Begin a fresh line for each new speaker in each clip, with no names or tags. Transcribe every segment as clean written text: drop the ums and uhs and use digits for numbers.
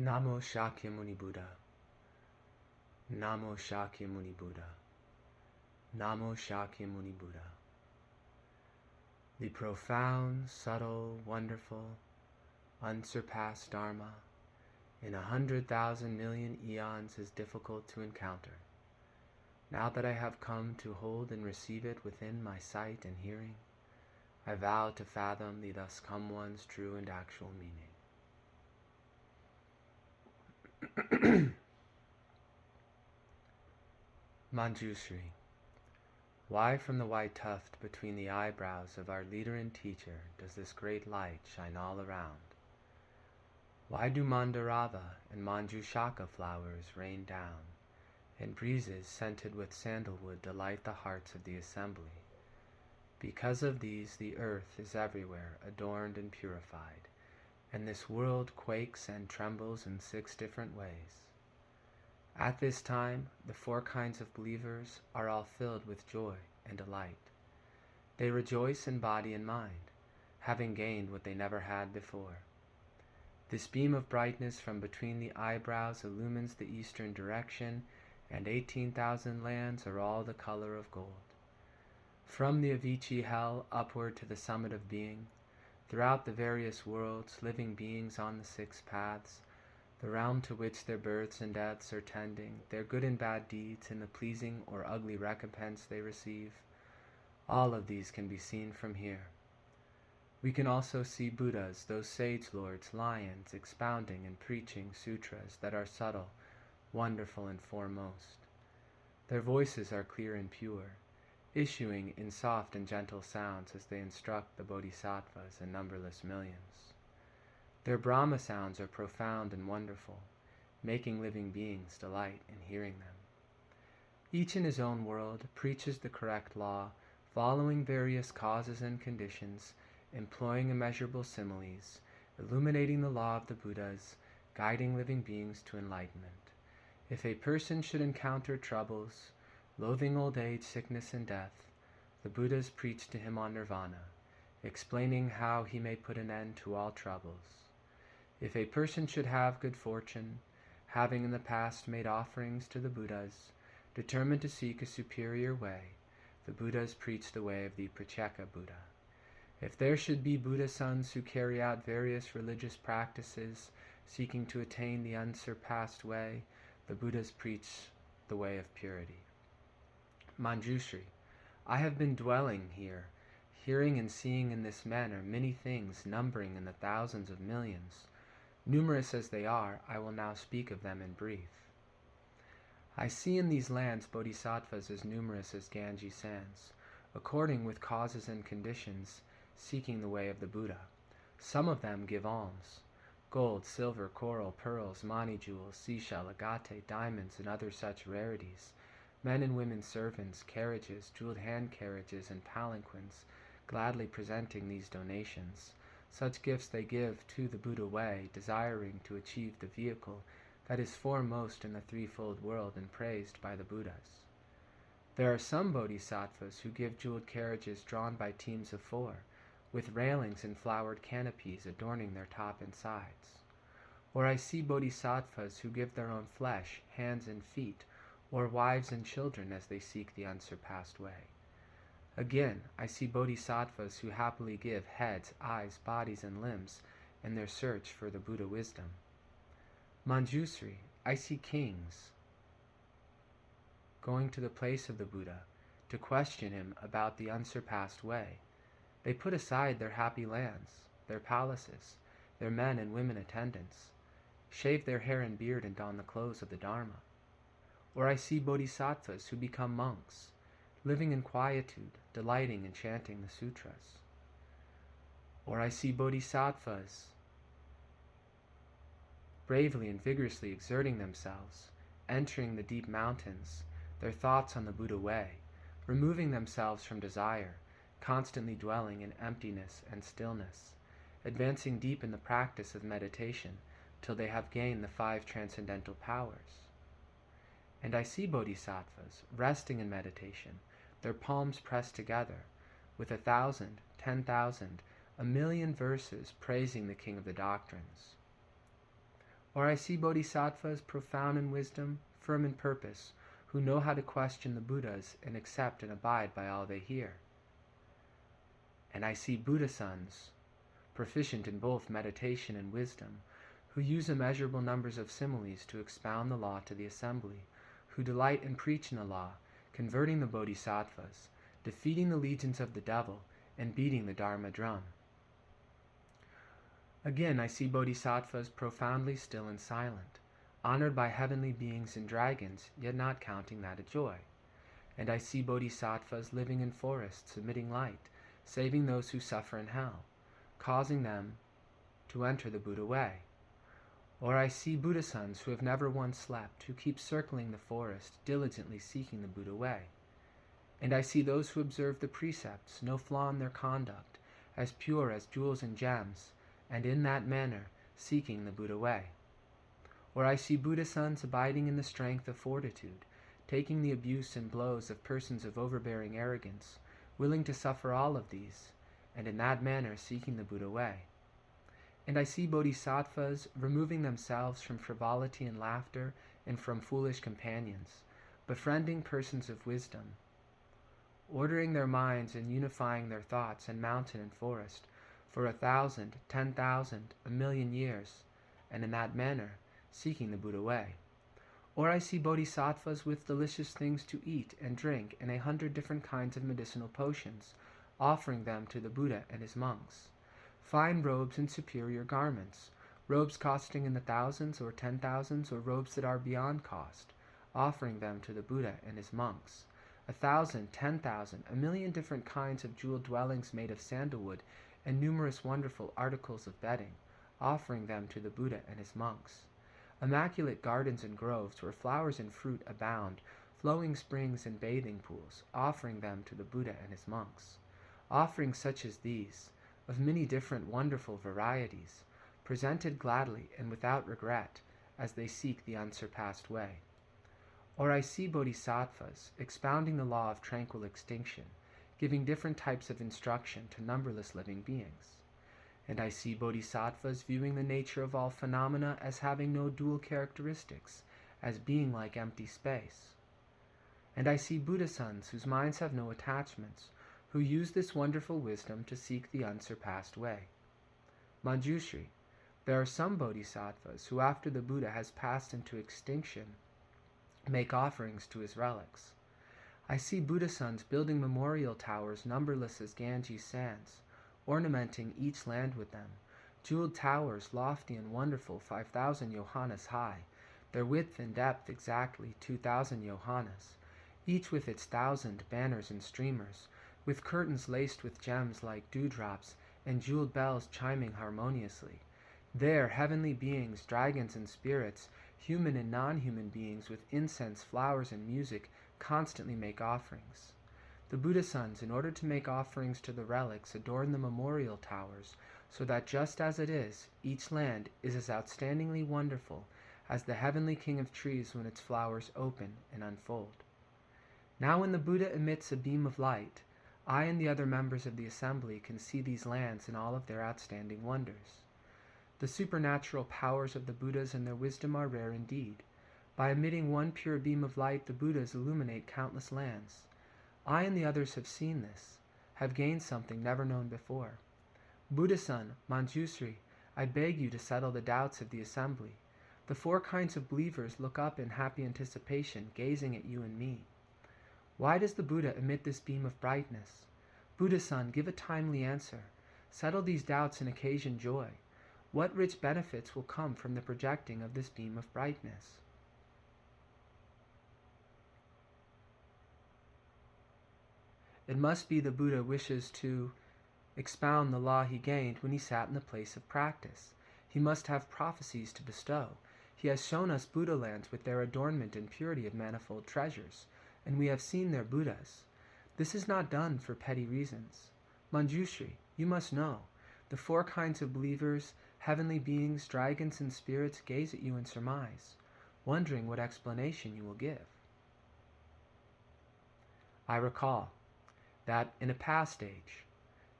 Namo Shakyamuni Buddha. Namo Shakyamuni Buddha. Namo Shakyamuni Buddha. The profound, subtle, wonderful, unsurpassed Dharma in 100,000 million eons is difficult to encounter. Now that I have come to hold and receive it within my sight and hearing, I vow to fathom the thus come one's true and actual meaning. Manjushri. Why from the white tuft between the eyebrows of our leader and teacher does this great light shine all around? Why do Mandarava and Manjushaka flowers rain down, and breezes scented with sandalwood delight the hearts of the assembly? Because of these the earth is everywhere adorned and purified, and this world quakes and trembles in 6 different ways. At this time, the 4 kinds of believers are all filled with joy and delight. They rejoice in body and mind, having gained what they never had before. This beam of brightness from between the eyebrows illumines the eastern direction, and 18,000 lands are all the color of gold. From the Avicii hell upward to the summit of being, throughout the various worlds, living beings on the 6 paths, the realm to which their births and deaths are tending, their good and bad deeds, and the pleasing or ugly recompense they receive, all of these can be seen from here. We can also see Buddhas, those sage lords, lions, expounding and preaching sutras that are subtle, wonderful, and foremost. Their voices are clear and pure, issuing in soft and gentle sounds as they instruct the bodhisattvas in numberless millions. Their Brahma sounds are profound and wonderful, making living beings delight in hearing them. Each in his own world preaches the correct law, following various causes and conditions, employing immeasurable similes, illuminating the law of the Buddhas, guiding living beings to enlightenment. If a person should encounter troubles, loathing old age, sickness, and death, the Buddhas preach to him on nirvana, explaining how he may put an end to all troubles. If a person should have good fortune, having in the past made offerings to the Buddhas, determined to seek a superior way, the Buddhas preach the way of the Pratyeka Buddha. If there should be Buddha sons who carry out various religious practices, seeking to attain the unsurpassed way, the Buddhas preach the way of purity. Manjushri. I have been dwelling here, hearing and seeing in this manner many things numbering in the thousands of millions. Numerous as they are, I will now speak of them in brief. I see in these lands bodhisattvas as numerous as Ganges sands, according with causes and conditions, seeking the way of the Buddha. Some of them give alms. Gold, silver, coral, pearls, mani jewels, seashell, agate, diamonds, and other such rarities. Men and women servants, carriages, jeweled hand carriages, and palanquins, gladly presenting these donations. Such gifts they give to the Buddha way, desiring to achieve the vehicle that is foremost in the threefold world and praised by the Buddhas. There are some bodhisattvas who give jeweled carriages drawn by teams of 4, with railings and flowered canopies adorning their top and sides. Or I see bodhisattvas who give their own flesh, hands and feet, or wives and children as they seek the unsurpassed way. Again, I see bodhisattvas who happily give heads, eyes, bodies, and limbs in their search for the Buddha wisdom. Manjusri, I see kings going to the place of the Buddha to question him about the unsurpassed way. They put aside their happy lands, their palaces, their men and women attendants, shave their hair and beard and don the clothes of the Dharma. Or I see bodhisattvas who become monks, living in quietude, delighting in chanting the sutras. Or I see bodhisattvas bravely and vigorously exerting themselves, entering the deep mountains, their thoughts on the Buddha way, removing themselves from desire, constantly dwelling in emptiness and stillness, advancing deep in the practice of meditation till they have gained the 5 transcendental powers. And I see bodhisattvas resting in meditation, their palms pressed together, with 1,000, 10,000, 1,000,000 verses praising the King of the Doctrines. Or I see bodhisattvas profound in wisdom, firm in purpose, who know how to question the Buddhas and accept and abide by all they hear. And I see Buddha sons, proficient in both meditation and wisdom, who use immeasurable numbers of similes to expound the law to the assembly, who delight in preaching the law, converting the bodhisattvas, defeating the legions of the devil, and beating the Dharma drum. Again, I see bodhisattvas profoundly still and silent, honored by heavenly beings and dragons, yet not counting that a joy. And I see bodhisattvas living in forests, emitting light, saving those who suffer in hell, causing them to enter the Buddha way. Or I see Buddha sons who have never once slept, who keep circling the forest, diligently seeking the Buddha way. And I see those who observe the precepts, no flaw in their conduct, as pure as jewels and gems, and in that manner seeking the Buddha way. Or I see Buddha sons abiding in the strength of fortitude, taking the abuse and blows of persons of overbearing arrogance, willing to suffer all of these, and in that manner seeking the Buddha way. And I see bodhisattvas removing themselves from frivolity and laughter and from foolish companions, befriending persons of wisdom, ordering their minds and unifying their thoughts in mountain and forest for 1,000, 10,000, 1,000,000 years, and in that manner seeking the Buddha way. Or I see bodhisattvas with delicious things to eat and drink and 100 different kinds of medicinal potions, offering them to the Buddha and his monks. Fine robes and superior garments, robes costing in the thousands or 10,000s, or robes that are beyond cost, offering them to the Buddha and his monks. 1,000, 10,000, 1,000,000 different kinds of jeweled dwellings made of sandalwood, and numerous wonderful articles of bedding, offering them to the Buddha and his monks. Immaculate gardens and groves where flowers and fruit abound, flowing springs and bathing pools, offering them to the Buddha and his monks. Offerings such as these, of many different wonderful varieties, presented gladly and without regret, as they seek the unsurpassed way. Or I see bodhisattvas expounding the law of tranquil extinction, giving different types of instruction to numberless living beings. And I see bodhisattvas viewing the nature of all phenomena as having no dual characteristics, as being like empty space. And I see Buddha sons whose minds have no attachments, who use this wonderful wisdom to seek the unsurpassed way. Manjushri, there are some bodhisattvas who, after the Buddha has passed into extinction, make offerings to his relics. I see Buddha sons building memorial towers numberless as Ganges sands, ornamenting each land with them, jeweled towers lofty and wonderful 5,000 yohanas high, their width and depth exactly 2,000 yohanas, each with its 1,000 banners and streamers, with curtains laced with gems like dewdrops and jeweled bells chiming harmoniously. There heavenly beings, dragons and spirits, human and non-human beings with incense, flowers, and music constantly make offerings. The Buddha sons, in order to make offerings to the relics, adorn the memorial towers, so that just as it is, each land is as outstandingly wonderful as the heavenly king of trees when its flowers open and unfold. Now when the Buddha emits a beam of light, I and the other members of the assembly can see these lands in all of their outstanding wonders. The supernatural powers of the Buddhas and their wisdom are rare indeed. By emitting one pure beam of light, the Buddhas illuminate countless lands. I and the others have seen this, have gained something never known before. Buddha-san, Manjusri, I beg you to settle the doubts of the assembly. The 4 kinds of believers look up in happy anticipation, gazing at you and me. Why does the Buddha emit this beam of brightness? Buddha-san, give a timely answer. Settle these doubts and occasion joy. What rich benefits will come from the projecting of this beam of brightness? It must be the Buddha wishes to expound the law he gained when he sat in the place of practice. He must have prophecies to bestow. He has shown us Buddha lands with their adornment and purity of manifold treasures, and we have seen their Buddhas. This is not done for petty reasons. Manjushri, you must know, the 4 kinds of believers, heavenly beings, dragons, and spirits gaze at you and surmise, wondering what explanation you will give. I recall that in a past age,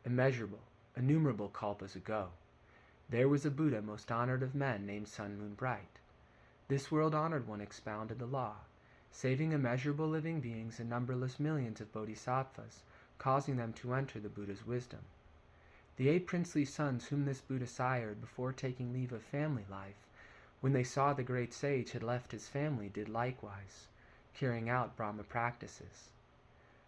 immeasurable, innumerable kalpas ago, There was a Buddha most honored of men, named Sun Moon Bright. This world-honored one expounded the law, saving immeasurable living beings and numberless millions of bodhisattvas, causing them to enter the Buddha's wisdom. The 8 princely sons whom this Buddha sired before taking leave of family life, when they saw the great sage had left his family, did likewise, carrying out Brahma practices.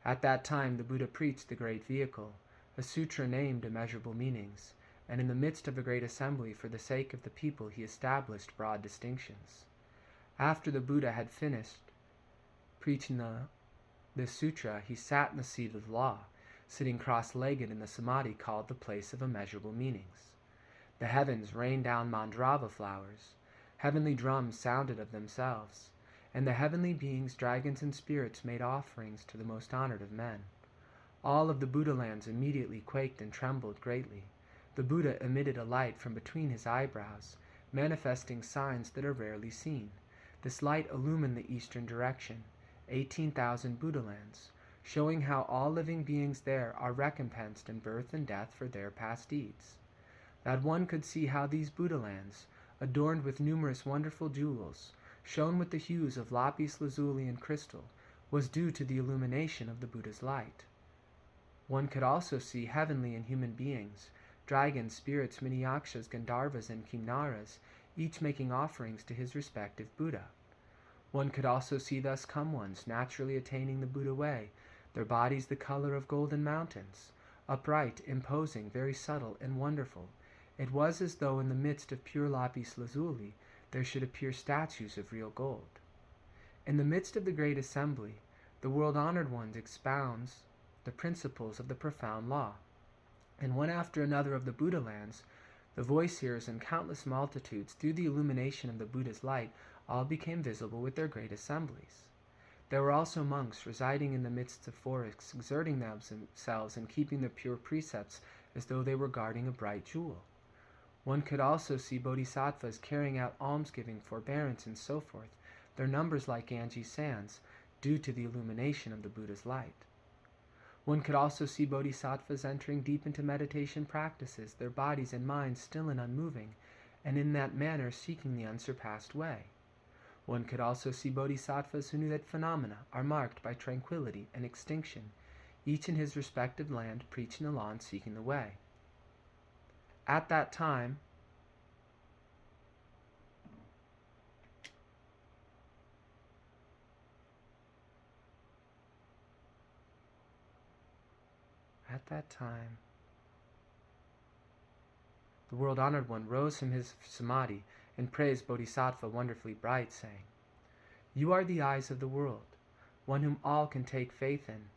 At that time the Buddha preached the great vehicle, a sutra named Immeasurable Meanings, and in the midst of a great assembly for the sake of the people he established broad distinctions. After the Buddha had finished preaching this sutra, he sat in the seat of the law, sitting cross-legged in the samadhi called the place of immeasurable meanings. The heavens rained down mandrava flowers, heavenly drums sounded of themselves, and the heavenly beings, dragons and spirits, made offerings to the most honored of men. All of the Buddha lands immediately quaked and trembled greatly. The Buddha emitted a light from between his eyebrows, manifesting signs that are rarely seen. This light illumined the eastern direction, 18,000 Buddha lands, showing how all living beings there are recompensed in birth and death for their past deeds. That one could see how these Buddha lands, adorned with numerous wonderful jewels, shone with the hues of lapis lazuli and crystal, was due to the illumination of the Buddha's light. One could also see heavenly and human beings, dragons, spirits, mini-yakshas, gandharvas, and kimnaras, each making offerings to his respective Buddha. One could also see thus come ones, naturally attaining the Buddha way, their bodies the color of golden mountains, upright, imposing, very subtle and wonderful. It was as though in the midst of pure lapis lazuli there should appear statues of real gold. In the midst of the great assembly, the world-honored one expounds the principles of the profound law, and one after another of the Buddha lands, the voice-hearers and countless multitudes, through the illumination of the Buddha's light, all became visible with their great assemblies. There were also monks residing in the midst of forests, exerting themselves and keeping the pure precepts as though they were guarding a bright jewel. One could also see bodhisattvas carrying out almsgiving, forbearance, and so forth, their numbers like Ganges sands, due to the illumination of the Buddha's light. One could also see bodhisattvas entering deep into meditation practices, their bodies and minds still and unmoving, and in that manner seeking the unsurpassed way. One could also see bodhisattvas who knew that phenomena are marked by tranquility and extinction, each in his respective land preaching the law and seeking the way. At that time, the world-honored one rose from his samadhi and praised Bodhisattva wonderfully bright, saying, "You are the eyes of the world, one whom all can take faith in.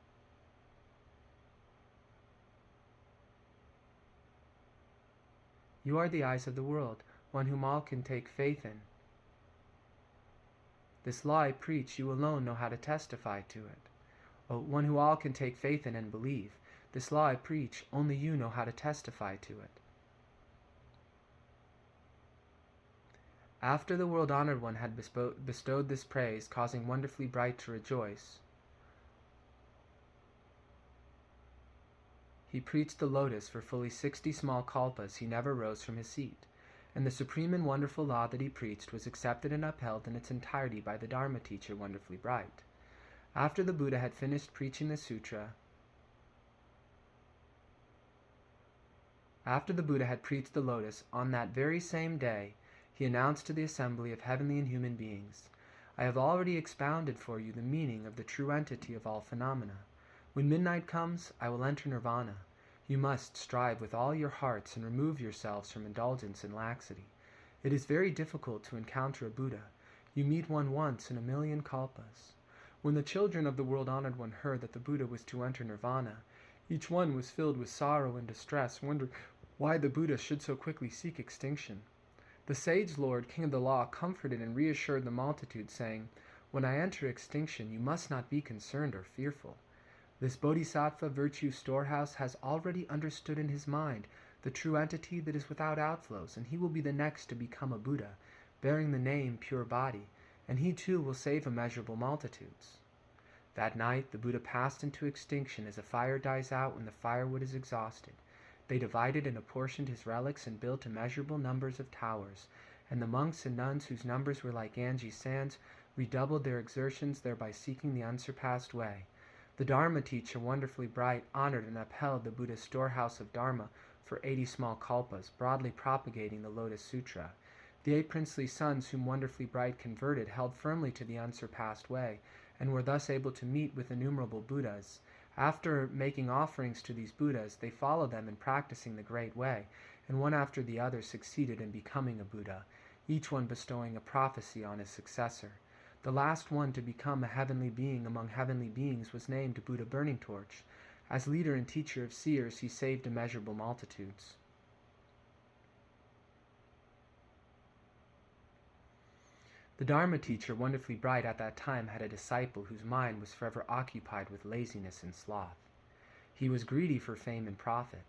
You are the eyes of the world, one whom all can take faith in. This law I preach, you alone know how to testify to it. One who all can take faith in and believe. This law I preach, only you know how to testify to it." After the world-honored one had bestowed this praise, causing wonderfully bright to rejoice, he preached the lotus for fully 60 small kalpas. He never rose from his seat, and the supreme and wonderful law that he preached was accepted and upheld in its entirety by the Dharma teacher, wonderfully bright. After the Buddha had finished preaching the sutra, after the Buddha had preached the lotus, on that very same day, he announced to the assembly of heavenly and human beings, "I have already expounded for you the meaning of the true entity of all phenomena. When midnight comes, I will enter nirvana. You must strive with all your hearts and remove yourselves from indulgence and laxity. It is very difficult to encounter a Buddha. You meet one once in a million kalpas." When the children of the world-honored one heard that the Buddha was to enter nirvana, each one was filled with sorrow and distress, wondering why the Buddha should so quickly seek extinction. The sage Lord, King of the Law, comforted and reassured the multitude, saying, "When I enter extinction, you must not be concerned or fearful. This Bodhisattva virtue storehouse has already understood in his mind the true entity that is without outflows, and he will be the next to become a Buddha, bearing the name Pure Body, and he too will save immeasurable multitudes." That night the Buddha passed into extinction as a fire dies out when the firewood is exhausted. They divided and apportioned his relics and built immeasurable numbers of towers, and the monks and nuns, whose numbers were like Ganges sands, redoubled their exertions, thereby seeking the unsurpassed way. The Dharma teacher, wonderfully bright, honored and upheld the Buddha's storehouse of Dharma for 80 small kalpas, broadly propagating the Lotus Sutra. The 8 princely sons whom wonderfully bright converted held firmly to the unsurpassed way, and were thus able to meet with innumerable Buddhas. After making offerings to these Buddhas, they followed them in practicing the great way, and one after the other succeeded in becoming a Buddha, each one bestowing a prophecy on his successor. The last one to become a heavenly being among heavenly beings was named Buddha Burning Torch. As leader and teacher of seers, he saved immeasurable multitudes. The Dharma teacher, wonderfully bright at that time, had a disciple whose mind was forever occupied with laziness and sloth. He was greedy for fame and profit.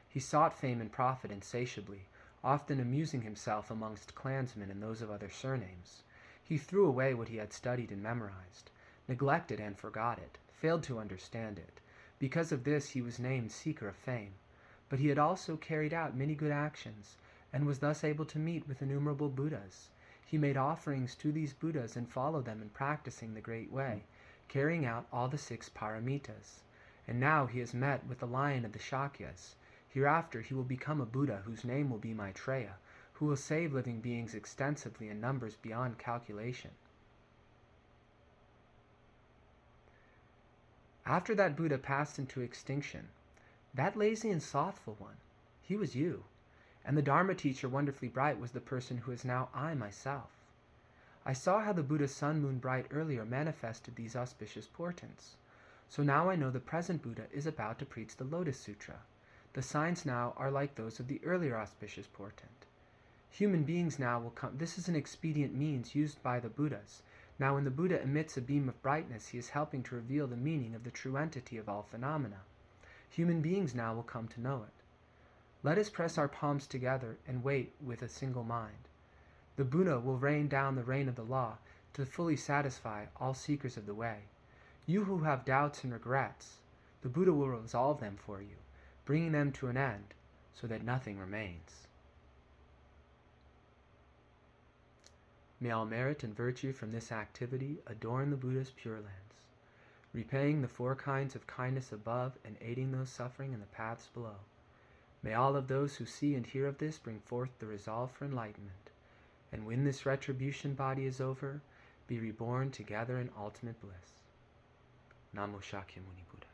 He sought fame and profit insatiably, often amusing himself amongst clansmen and those of other surnames. He threw away what he had studied and memorized, neglected and forgot it, failed to understand it. Because of this he was named Seeker of Fame. But he had also carried out many good actions, and was thus able to meet with innumerable Buddhas. He made offerings to these Buddhas and followed them in practicing the great way, carrying out all the 6 paramitas. And now he has met with the lion of the Shakyas. Hereafter he will become a Buddha whose name will be Maitreya, who will save living beings extensively in numbers beyond calculation. After that Buddha passed into extinction, that lazy and slothful one, he was you. And the Dharma teacher, wonderfully bright, was the person who is now I myself. I saw how the Buddha's sun moon bright earlier manifested these auspicious portents. So now I know the present Buddha is about to preach the Lotus Sutra. The signs now are like those of the earlier auspicious portent. Human beings now will come. This is an expedient means used by the Buddhas. Now when the Buddha emits a beam of brightness, he is helping to reveal the meaning of the true entity of all phenomena. Human beings now will come to know it. Let us press our palms together and wait with a single mind. The Buddha will rain down the rain of the law to fully satisfy all seekers of the way. You who have doubts and regrets, the Buddha will resolve them for you, bringing them to an end so that nothing remains. May all merit and virtue from this activity adorn the Buddha's Pure Lands, repaying the 4 kinds of kindness above and aiding those suffering in the paths below. May all of those who see and hear of this bring forth the resolve for enlightenment, and when this retribution body is over, be reborn together in ultimate bliss. Namo Shakyamuni Buddha.